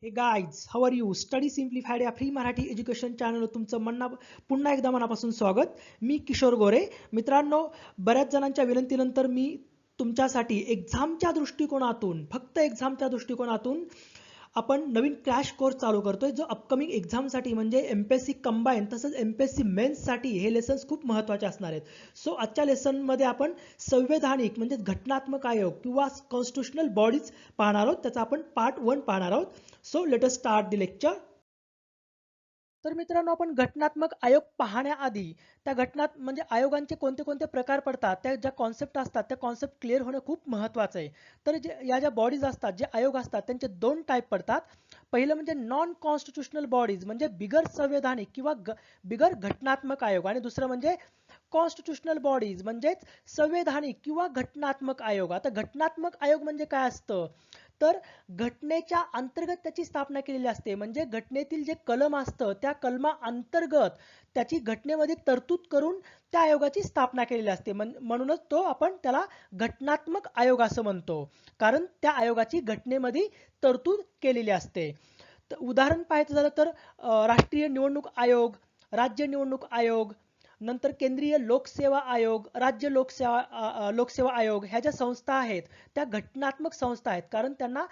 हे guys how are you study simplified या free Marathi education चॅनलवर तुमचं पुन्हा एकदा मनापासून स्वागत. मी किशोर गोरे. मित्रांनो, बऱ्याच जणांच्या विनंतीनंतर मी तुमच्यासाठी फक्त एक्झामच्या दृष्टिकोनातून आपण नवीन क्रॅश कोर्स चालू करतोय, जो अपकमिंग एक्झामसाठी म्हणजे एमपीएससी कंबाईन तसंच एमपीएससी मेन्ससाठी हे लेसन्स खूप महत्त्वाचे असणार आहेत. सो आजच्या लेसनमध्ये आपण संवैधानिक म्हणजे घटनात्मक आयोग किंवा कॉन्स्टिट्युशनल बॉडीज पाहणार आहोत. त्याचा आपण पार्ट 1 पाहणार आहोत. So let us start the lecture. तर मित्रांनो, आपण घटनात्मक आयोग पाहण्याआधी त्या घटनात म्हणजे आयोगांचे कोणते कोणते प्रकार पडतात, त्या ज्या कॉन्सेप्ट असतात त्या कॉन्सेप्ट क्लिअर होणं खूप महत्त्वाचं आहे. तर या ज्या बॉडीज असतात, जे आयोग असतात, त्यांचे दोन टाईप पडतात. पहिलं म्हणजे नॉन कॉन्स्टिट्युशनल बॉडीज म्हणजे बिगर संवैधानिक किंवा बिगर घटनात्मक आयोग, आणि दुसरं म्हणजे कॉन्स्टिट्युशनल बॉडीज म्हणजेच संवैधानिक किंवा घटनात्मक आयोग. आता घटनात्मक आयोग म्हणजे काय असतं, तर घटनेच्या अंतर्गत त्याची स्थापना केलेली असते. म्हणजे घटनेतील जे कलम असतं त्या कलमा अंतर्गत त्याची घटनेमध्ये तरतूद करून त्या आयोगाची स्थापना केलेली असते. म्हणूनच तो आपण त्याला घटनात्मक आयोग असं म्हणतो, कारण त्या आयोगाची घटनेमध्ये तरतूद केलेली असते. तर उदाहरण पाहायचं झालं तर राष्ट्रीय निवडणूक आयोग, राज्य निवडणूक आयोग, नंतर केंद्रीय लोकसेवा आयोग, राज्य लोकसेवा आयोग, ह्या ज्या संस्था आहेत त्या घटनात्मक संस्था आहेत, कारण त्यांना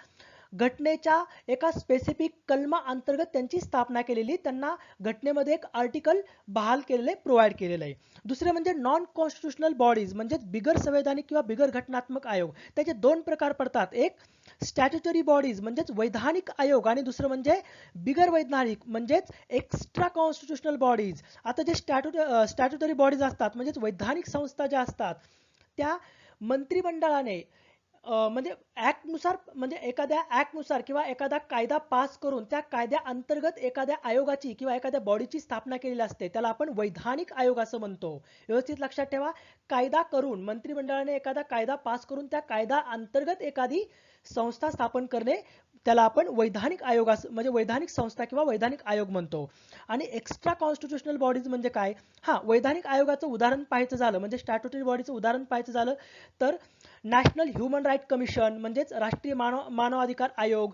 घटनेच्या एका स्पेसिफिक कलमा अंतर्गत त्यांची स्थापना केलेली, त्यांना घटनेमध्ये एक आर्टिकल बहाल केलेले प्रोव्हाइड केलेलं आहे. दुसरे म्हणजे नॉन कॉन्स्टिट्युशनल बॉडीज म्हणजे बिगर संवैधानिक किंवा बिगर घटनात्मक आयोग. त्याचे दोन प्रकार पडतात. एक स्टॅट्युटरी बॉडीज म्हणजेच वैधानिक आयोग, आणि दुसरं म्हणजे बिगर वैधानिक म्हणजेच एक्स्ट्रा कॉन्स्टिट्युशनल बॉडीज. आता जे स्टॅट्युटरी बॉडीज असतात म्हणजेच वैधानिक संस्था ज्या असतात त्या मंत्रिमंडळाने म्हणजे ऍक्टनुसार म्हणजे एखाद्या ऍक्टनुसार किंवा एखादा कायदा पास करून त्या कायद्या अंतर्गत एखाद्या आयोगाची किंवा एखाद्या बॉडीची स्थापना केलेली असते, त्याला आपण वैधानिक आयोग असं म्हणतो. व्यवस्थित लक्षात ठेवा, कायदा करून मंत्रिमंडळाने एखादा कायदा पास करून त्या कायदा अंतर्गत एखादी संस्था स्थापन करणे, त्याला आपण वैधानिक आयोग म्हणजे वैधानिक संस्था किंवा वैधानिक आयोग म्हणतो. आणि एक्स्ट्रा कॉन्स्टिट्युशनल बॉडीज म्हणजे काय, वैधानिक आयोगाचं उदाहरण पाहायचं झालं म्हणजे स्टॅट्युटरी बॉडीचं उदाहरण पाहायचं झालं तर नॅशनल ह्युमन राईट कमिशन म्हणजेच राष्ट्रीय मानवाधिकार आयोग,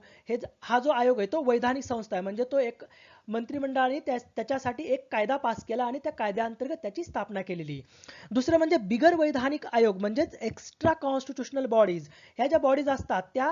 हा जो आयोग आहे तो वैधानिक संस्था आहे. म्हणजे तो एक मंत्रिमंडळाने त्याच्यासाठी एक कायदा पास केला आणि त्या कायद्याअंतर्गत त्याची स्थापना केलेली. दुसरं म्हणजे बिगर वैधानिक आयोग म्हणजेच एक्स्ट्रा कॉन्स्टिट्युशनल बॉडीज. ह्या ज्या बॉडीज असतात त्या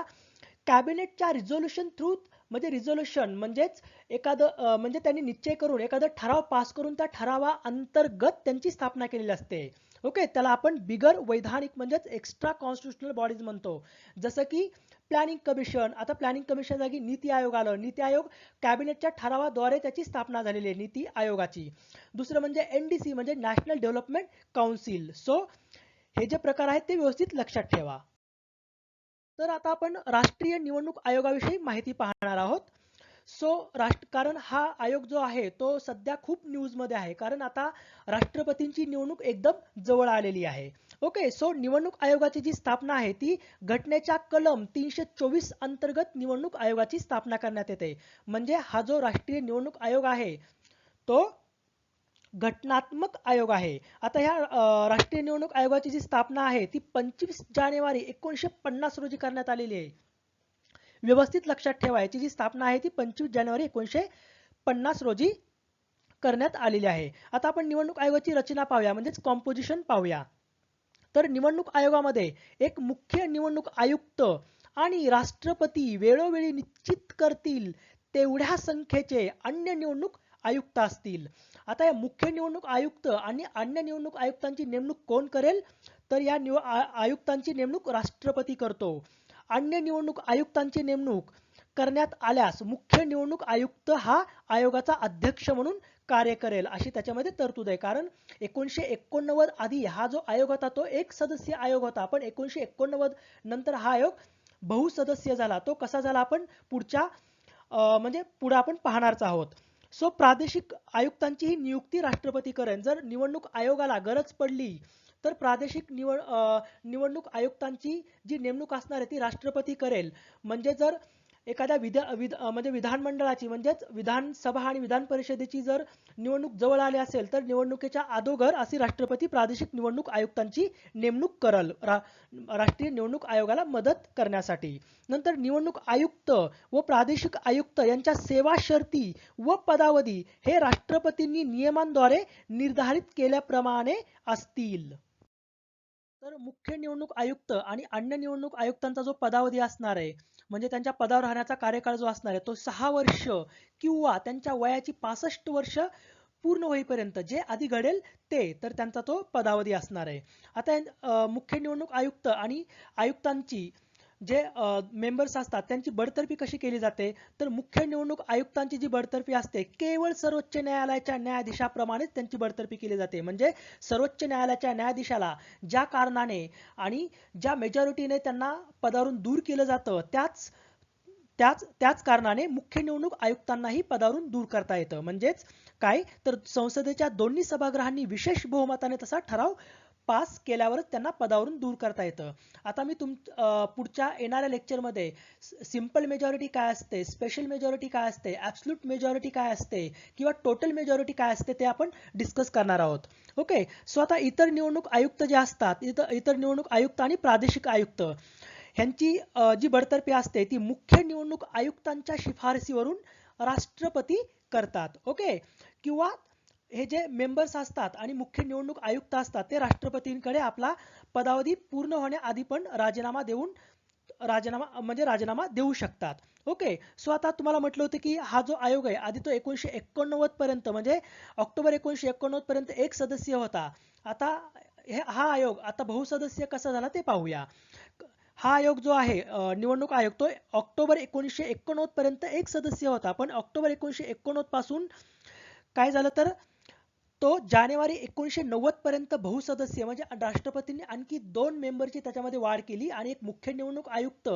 कॅबिनेटच्या रिझोल्युशन थ्रू म्हणजे रिझोल्युशन म्हणजेच एखादं म्हणजे त्यांनी निश्चय करून एखादा ठराव पास करून त्या ठरावा अंतर्गत त्यांची स्थापना केलेली असते. ओके, त्याला आपण बिगर वैधानिक म्हणजेच एक्स्ट्रा कॉन्स्टिट्युशनल बॉडीज म्हणतो. जसं की प्लॅनिंग कमिशन. आता प्लॅनिंग कमिशन जागी नीती आयोग आलं. नीती आयोग कॅबिनेटच्या ठरावाद्वारे त्याची स्थापना झालेली आहे नीती आयोगाची. दुसरं म्हणजे एनडीसी म्हणजे नॅशनल डेव्हलपमेंट काउन्सिल. सो हे जे प्रकार आहेत ते व्यवस्थित लक्षात ठेवा. तर आता आपण राष्ट्रीय निवडणूक आयोगाविषयी माहिती पाहणार आहोत. कारण हा आयोग जो आहे तो सध्या खूप न्यूजमध्ये आहे, कारण आता राष्ट्रपतींची निवडणूक एकदम जवळ आलेली आहे. ओके, सो निवडणूक आयोगाची जी स्थापना आहे ती घटनेच्या कलम 324 अंतर्गत निवडणूक आयोगाची स्थापना करण्यात येते. म्हणजे हा जो राष्ट्रीय निवडणूक आयोग आहे तो घटनात्मक आयोग आहे. आता ह्या राष्ट्रीय निवडणूक आयोगाची जी स्थापना आहे ती 25 जानेवारी 1950 रोजी करण्यात आलेली आहे. व्यवस्थित लक्षात ठेवा, याची जी स्थापना आहे ती 25 जानेवारी 1950 रोजी करण्यात आलेली आहे. आता आपण निवडणूक आयोगाची रचना पाहूया म्हणजेच कॉम्पोजिशन पाहूया. तर निवडणूक आयोगामध्ये एक मुख्य निवडणूक आयुक्त आणि राष्ट्रपती वेळोवेळी निश्चित करतील तेवढ्या संख्येचे अन्य निवडणूक आयुक्त असतील. आता या मुख्य निवडणूक आयुक्त आणि अन्य निवडणूक आयुक्तांची नेमणूक कोण करेल, तर या आयुक्तांची नेमणूक राष्ट्रपती करतो. अन्य निवडणूक आयुक्तांची नेमणूक करण्यात आल्यास मुख्य निवडणूक आयुक्त हा आयोगाचा अध्यक्ष म्हणून कार्य करेल, अशी त्याच्यामध्ये तरतूद आहे. कारण 1989 आधी हा जो आयोग होता तो एक सदस्य आयोग होता, पण 1989 नंतर हा आयोग बहुसदस्य झाला. तो कसा झाला आपण पुढच्या म्हणजे पुढे आपण पाहणारच आहोत. सो प्रादेशिक आयुक्तांची ही नियुक्ती राष्ट्रपती करेल. जर निवडणूक आयोगाला गरज पडली तर प्रादेशिक निवडणूक आयुक्तांची जी नेमणूक असणार आहे ती राष्ट्रपती करेल. म्हणजे जर एखाद्या म्हणजे विधानमंडळाची म्हणजेच विधानसभा आणि विधान परिषदेची जर निवडणूक जवळ आली असेल तर निवडणुकीच्या अगोदर अशी राष्ट्रपती प्रादेशिक निवडणूक आयुक्तांची नेमणूक करल राष्ट्रीय निवडणूक आयोगाला मदत करण्यासाठी. नंतर निवडणूक आयुक्त व प्रादेशिक आयुक्त यांच्या सेवा शर्ती व पदावधी हे राष्ट्रपतींनी नियमांद्वारे निर्धारित केल्याप्रमाणे असतील. तर मुख्य निवडणूक आयुक्त आणि अन्य निवडणूक आयुक्तांचा जो पदावधी असणार आहे म्हणजे त्यांच्या पदावर राहण्याचा कार्यकाळ जो असणार आहे तो 6 वर्ष किंवा त्यांच्या वयाची 65 वर्ष पूर्ण होईपर्यंत जे आधी घडेल ते तर त्यांचा तो पदावधी असणार आहे. आता मुख्य निवडणूक आयुक्त आणि आयुक्तांची जे मेंबर्स असतात त्यांची बडतर्फी कशी केली जाते तर मुख्य निवडणूक आयुक्तांची जी बडतर्फी असते केवळ सर्वोच्च न्यायालयाच्या न्यायाधीशाप्रमाणेच त्यांची बडतर्फी केली जाते. म्हणजे सर्वोच्च न्यायालयाच्या न्यायाधीशाला ज्या कारणाने आणि ज्या मेजॉरिटीने त्यांना पदावरून दूर केलं जातं त्याच कारणाने मुख्य निवडणूक आयुक्तांनाही पदावरून दूर करता येतं. म्हणजेच काय तर संसदेच्या दोन्ही सभागृहांनी विशेष बहुमताने तसा ठराव पास केल्यावरच त्यांना पदावरून दूर करता येतं. आता मी पुढच्या येणाऱ्या लेक्चरमध्ये सिंपल मेजॉरिटी काय असते, स्पेशल मेजॉरिटी काय असते, ॲब्सोल्यूट मेजॉरिटी काय असते किंवा टोटल मेजॉरिटी काय असते ते आपण डिस्कस करणार आहोत. ओके. सो आता इतर निवडणूक आयुक्त जे असतात इतर निवडणूक आयुक्त आणि प्रादेशिक आयुक्त ह्यांची जी बडतर्फी असते ती मुख्य निवडणूक आयुक्तांच्या शिफारसीवरून राष्ट्रपती करतात. ओके. किंवा हे जे मेंबर्स असतात आणि मुख्य निवडणूक आयुक्त असतात ते राष्ट्रपतींकडे आपला पदावधी पूर्ण होण्याआधी पण राजीनामा देऊ शकतात. ओके. सो आता तुम्हाला म्हटलं होतं की हा जो आयोग आहे आधी तो 1989 पर्यंत म्हणजे ऑक्टोबर 1989 पर्यंत एक सदस्य होता. आता हा आयोग आता बहुसदस्य कसा झाला ते पाहूया. हा आयोग जो आहे निवडणूक आयोग तो ऑक्टोबर 1989 पर्यंत एक सदस्य होता पण ऑक्टोबर 1989 पासून काय झालं तर तो जानेवारी 1990 पर्यंत बहुसदस्य म्हणजे राष्ट्रपतींनी आणखी 2 मेंबरची त्याच्यामध्ये वाढ केली आणि एक मुख्य निवडणूक आयुक्त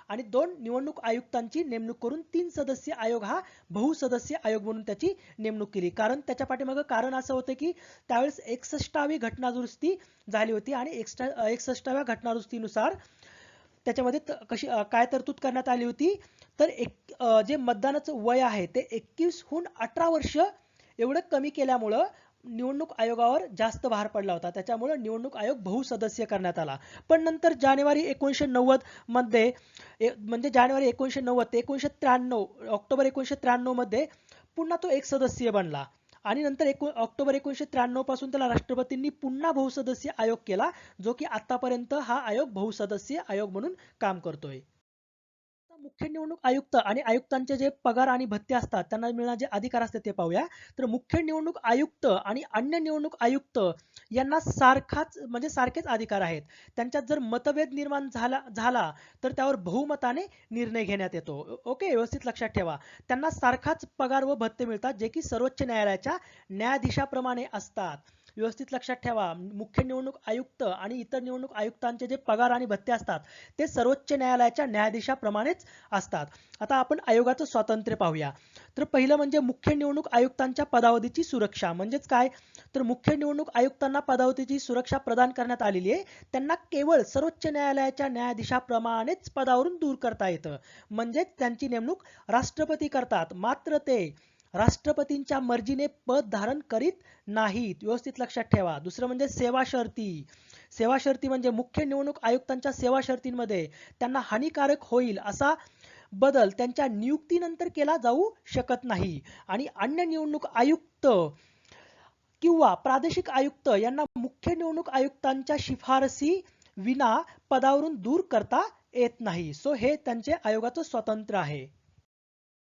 आणि 2 निवडणूक आयुक्तांची नेमणूक करून 3 सदस्य आयोग हा बहुसदस्य आयोग म्हणून त्याची नेमणूक केली. कारण त्याच्या पाठीमागे कारण असं होतं की त्यावेळेस 61वी घटनादुरुस्ती झाली होती आणि 61व्या घटनादुरुस्तीनुसार त्याच्यामध्ये काय तरतूद करण्यात आली होती तर जे मतदानाचं वय आहे ते 21 हून 18 वर्ष एवढं कमी केल्यामुळं निवडणूक आयोगावर जास्त भार पडला होता. त्याच्यामुळे निवडणूक आयोग बहुसदस्य करण्यात आला. पण नंतर जानेवारी 1990 मध्ये म्हणजे जानेवारी 1990 ते 1993 ऑक्टोबर 1993 मध्ये पुन्हा तो एक सदस्य बनला आणि नंतर ऑक्टोबर 1993 पासून त्याला राष्ट्रपतींनी पुन्हा बहुसदस्य आयोग केला जो की आतापर्यंत हा आयोग बहुसदस्य आयोग म्हणून काम करतोय. मुख्य निवडणूक आयुक्त आणि आयुक्तांचे जे पगार आणि भत्ते असतात त्यांना मिळणारे जे अधिकार असतात ते पाहूया. तर मुख्य निवडणूक आयुक्त आणि अन्य निवडणूक आयुक्त यांना सारखेच अधिकार आहेत. त्यांच्यात जर मतभेद निर्माण झाला तर त्यावर बहुमताने निर्णय घेण्यात येतो. ओके. व्यवस्थित लक्षात ठेवा. त्यांना सारखाच पगार व भत्ते मिळतात जे की सर्वोच्च न्यायालयाच्या न्यायाधीशाप्रमाणे असतात. व्यवस्थित लक्षात ठेवा. मुख्य निवडणूक आयुक्त आणि इतर निवडणूक आयुक्तांचे जे पगार आणि भत्ते असतात ते सर्वोच्च न्यायालयाच्या न्यायाधीशाप्रमाणेच असतात. आता आपण आयोगाचं स्वातंत्र्य पाहूया. तर पहिलं म्हणजे मुख्य निवडणूक आयुक्तांच्या पदावधीची सुरक्षा. म्हणजेच काय तर मुख्य निवडणूक आयुक्तांना पदावधीची सुरक्षा प्रदान करण्यात आलेली आहे. त्यांना केवळ सर्वोच्च न्यायालयाच्या न्यायाधीशाप्रमाणेच पदावरून दूर करता येतं. म्हणजेच त्यांची नेमणूक राष्ट्रपती करतात. मात्र ते राष्ट्रपतींच्या मर्जीने पद धारण करीत नाहीत. व्यवस्थित लक्षात ठेवा. दुसरं म्हणजे सेवा शर्ती. सेवा शर्ती म्हणजे मुख्य निवडणूक आयुक्तांच्या सेवा शर्तींमध्ये त्यांना हानिकारक होईल असा बदल त्यांच्या नियुक्तीनंतर केला जाऊ शकत नाही. आणि अन्य निवडणूक आयुक्त किंवा प्रादेशिक आयुक्त यांना मुख्य निवडणूक आयुक्तांच्या शिफारसी विना पदावरून दूर करता येत नाही. सो हे त्यांचे आयोगाचं स्वातंत्र्य आहे.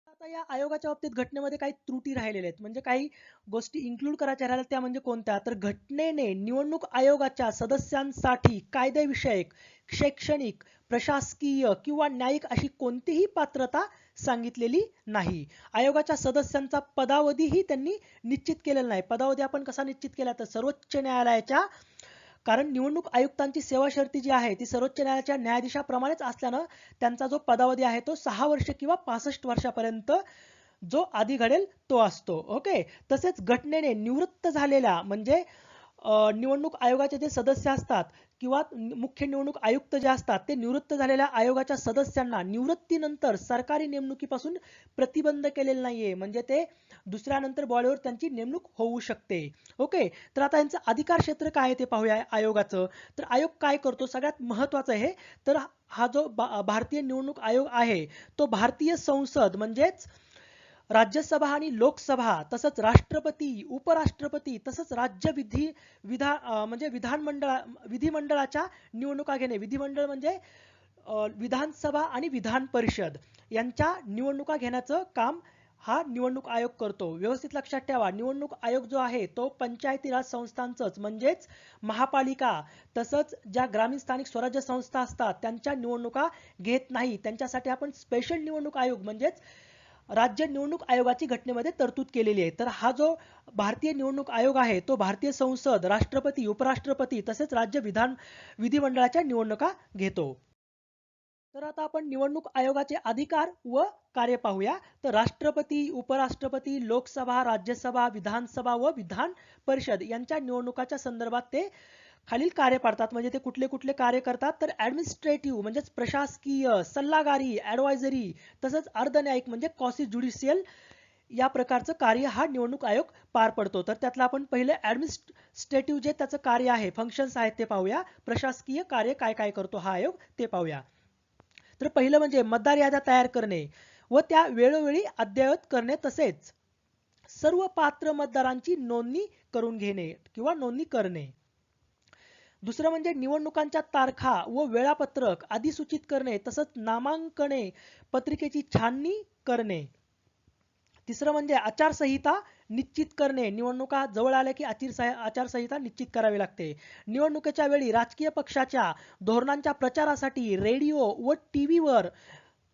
आता या आयोगाच्या बाबतीत घटनेमध्ये काही त्रुटी राहिलेल्या आहेत. म्हणजे काही गोष्टी इन्क्लूड करायच्या राहिल्या त्या म्हणजे कोणत्या तर घटनेने निवडणूक आयोगाच्या सदस्यांसाठी कायदेविषयक, शैक्षणिक, प्रशासकीय किंवा न्यायिक अशी कोणतीही पात्रता सांगितलेली नाही. आयोगाच्या सदस्यांचा पदावधीही त्यांनी निश्चित केलेला नाही. पदावधी आपण कसा निश्चित केला तर सर्वोच्च न्यायालयाच्या कारण निवडणूक आयुक्तांची सेवा शर्ती जी आहे ती सर्वोच्च न्यायालयाच्या न्यायाधीशाप्रमाणेच असल्यानं त्यांचा जो पदावधी आहे तो 6 वर्ष किंवा 65 वर्षापर्यंत जो आधी घडेल तो असतो. ओके. तसेच घटनेने निवृत्त झालेल्या म्हणजे निवडणूक आयोगाचे जे सदस्य असतात किंवा मुख्य निवडणूक आयुक्त जे असतात ते निवृत्त झालेल्या आयोगाच्या सदस्यांना निवृत्तीनंतर सरकारी नेमणुकीपासून प्रतिबंध केलेला नाहीये, म्हणजे ते दुसऱ्यानंतर बॉडीवर त्यांची नेमणूक होऊ शकते. ओके, तर आता यांचं अधिकार क्षेत्र काय आहे ते पाहूया आयोगाचं. तर आयोग काय करतो सगळ्यात महत्वाचं आहे. तर हा जो भारतीय निवडणूक आयोग आहे तो भारतीय संसद म्हणजेच राज्यसभा आणि लोकसभा तसंच राष्ट्रपती उपराष्ट्रपती तसंच राज्य म्हणजे विधिमंडळाच्या निवडणुका घेणे. विधिमंडळ म्हणजे विधानसभा आणि विधान परिषद यांच्या निवडणुका घेण्याचं काम हा निवडणूक आयोग करतो. व्यवस्थित लक्षात ठेवा, निवडणूक आयोग जो आहे तो पंचायती राज संस्थांचंच म्हणजेच महापालिका तसंच ज्या ग्रामीण स्थानिक स्वराज्य संस्था असतात त्यांच्या निवडणुका घेत नाही. त्यांच्यासाठी आपण स्पेशल निवडणूक आयोग म्हणजेच राज्य निवडणूक आयोगाची घटनेमध्ये तरतूद केलेली आहे. तर हा जो भारतीय निवडणूक आयोग आहे तो भारतीय संसद, राष्ट्रपती, उपराष्ट्रपती तसेच विधिमंडळाच्या निवडणुका घेतो. तर आता आपण निवडणूक आयोगाचे अधिकार व कार्य पाहूया. तर राष्ट्रपती, उपराष्ट्रपती, लोकसभा, राज्यसभा, विधानसभा व विधान परिषद यांच्या निवडणुकाच्या संदर्भात ते खालील कार्य पाडतात. म्हणजे ते कुठले कुठले कार्य करतात तर ऍडमिनिस्ट्रेटिव्ह म्हणजेच प्रशासकीय, सल्लागारी, ऍडवायझरी तसंच अर्धन्यायिक म्हणजे कॉसी ज्युडिशियल या प्रकारचं कार्य हा निवडणूक आयोग पार पडतो. तर त्यातलं आपण पहिले ऍडमिनिस्ट्रेटिव्ह जे त्याचं कार्य आहे, फंक्शन्स आहेत ते पाहूया. प्रशासकीय कार्य काय काय करतो हा आयोग ते पाहूया. तर पहिलं म्हणजे मतदार याद्या तयार करणे व त्या वेळोवेळी अद्ययावत करणे तसेच सर्व पात्र मतदारांची नोंदणी करून घेणे किंवा नोंदणी करणे. दुसरं म्हणजे निवडणुकांच्या तारखा व वेळापत्रक अधिसूचित करणे तसंच नामांकने पत्रिकेची छाननी करणे. तिसरं म्हणजे आचारसंहिता निश्चित करणे. निवडणुका जवळ आल्या की आचारसंहिता निश्चित करावी लागते. निवडणुकीच्या वेळी राजकीय पक्षाच्या धोरणांच्या प्रचारासाठी रेडिओ व टीव्हीवर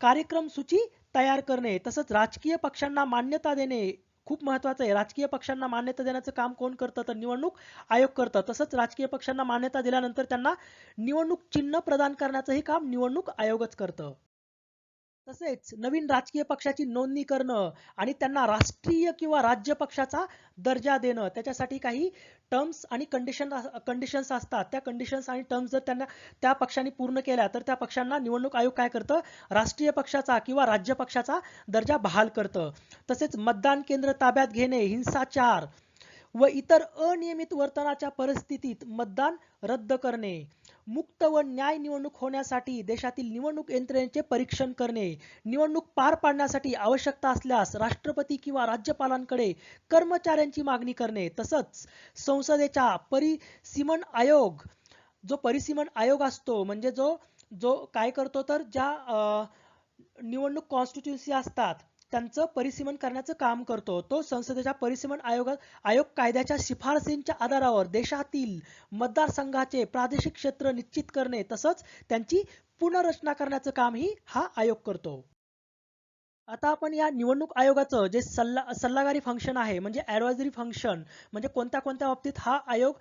कार्यक्रम सूची तयार करणे तसंच राजकीय पक्षांना मान्यता देणे. खूप महत्वाचं आहे, राजकीय पक्षांना मान्यता देण्याचं काम कोण करतं तर निवडणूक आयोग करतं. तसंच राजकीय पक्षांना मान्यता दिल्यानंतर त्यांना निवडणूक चिन्ह प्रदान करण्याचंही काम निवडणूक आयोगच करतं. तसेच नवीन राजकीय पक्षाची नोंदणी करणं आणि त्यांना राष्ट्रीय किंवा राज्य पक्षाचा दर्जा देणं, त्याच्यासाठी काही टर्म्स आणि कंडिशन्स असतात. त्या कंडिशन्स आणि टर्म्स जर त्यांना त्या पक्षांनी पूर्ण केल्या तर त्या पक्षांना निवडणूक आयोग काय करतं राष्ट्रीय पक्षाचा किंवा राज्य पक्षाचा दर्जा बहाल करतं. तसेच मतदान केंद्र ताब्यात घेणे, हिंसाचार व इतर अनियमित वर्तनाच्या परिस्थितीत मतदान रद्द करणे, मुक्त व न्याय निवडणूक होण्यासाठी देशातील निवडणूक यंत्रणेचे परीक्षण करणे, निवडणूक पार पाडण्यासाठी आवश्यकता असल्यास राष्ट्रपती किंवा राज्यपालांकडे कर्मचाऱ्यांची मागणी करणे. तसंच संसदेच्या परिसीमन आयोग असतो म्हणजे जो जो काय करतो तर ज्या निवडणूक कॉन्स्टिट्युन्सी असतात त्यांचं परिसीमन करण्याचं काम करतो. तो संसदेच्या आयोग कायद्याच्या शिफारसींच्या आधारावर देशातील मतदारसंघाचे प्रादेशिक क्षेत्र निश्चित करणे तसंच त्यांची पुनर्रचना करण्याचं कामही हा आयोग करतो. आता आपण या निवडणूक आयोगाचं जे सल्लागारी फंक्शन आहे म्हणजे ऍडवायझरी फंक्शन म्हणजे कोणत्या कोणत्या बाबतीत हा आयोग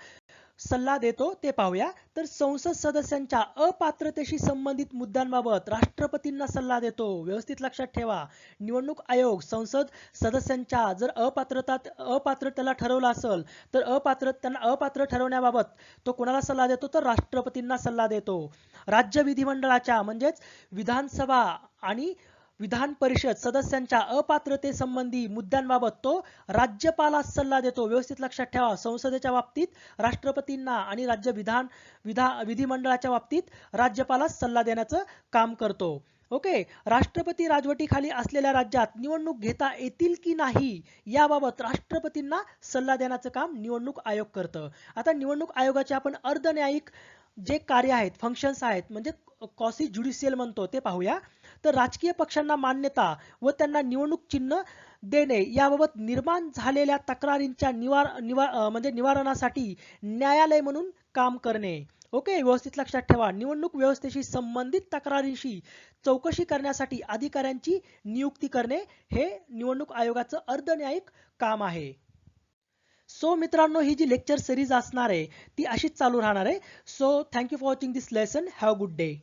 सल्ला देतो ते पाहूया. तर संसद सदस्यांच्या अपात्रतेशी संबंधित मुद्द्यांबाबत राष्ट्रपतींना सल्ला देतो. व्यवस्थित लक्षात ठेवा, निवडणूक आयोग संसद सदस्यांच्या जर अपात्रतेला ठरवलं असेल तर त्यांना अपात्र ठरवण्याबाबत तो कोणाला सल्ला देतो तर राष्ट्रपतींना सल्ला देतो. राज्य विधिमंडळाच्या म्हणजेच विधानसभा आणि विधान परिषद सदस्यांच्या अपात्रतेसंबंधी मुद्द्यांबाबत तो राज्यपालास सल्ला देतो. व्यवस्थित लक्षात ठेवा, संसदेच्या बाबतीत राष्ट्रपतींना आणि विधिमंडळाच्या बाबतीत राज्यपालास सल्ला देण्याचं काम करतो. ओके, राष्ट्रपती राजवटीखाली असलेल्या राज्यात निवडणूक घेता येतील की नाही याबाबत राष्ट्रपतींना सल्ला देण्याचं काम निवडणूक आयोग करतं. आता निवडणूक आयोगाचे आपण अर्धन्यायिक जे कार्य आहेत, फंक्शन्स आहेत म्हणजे कॉसी ज्युडिशियल म्हणतो ते पाहूया. तर राजकीय पक्षांना मान्यता व त्यांना निवडणूक चिन्ह देणे याबाबत निर्माण झालेल्या तक्रारींच्या निवारणासाठी न्यायालय म्हणून काम करणे. ओके, व्यवस्थित लक्षात ठेवा, निवडणूक व्यवस्थेशी संबंधित तक्रारींशी चौकशी करण्यासाठी अधिकाऱ्यांची नियुक्ती करणे हे निवडणूक आयोगाचं अर्धन्यायिक काम आहे. सो मित्रांनो, ही जी लेक्चर सिरीज असणार आहे ती अशीच चालू राहणार आहे. So thank you for watching this lesson. Have a good day.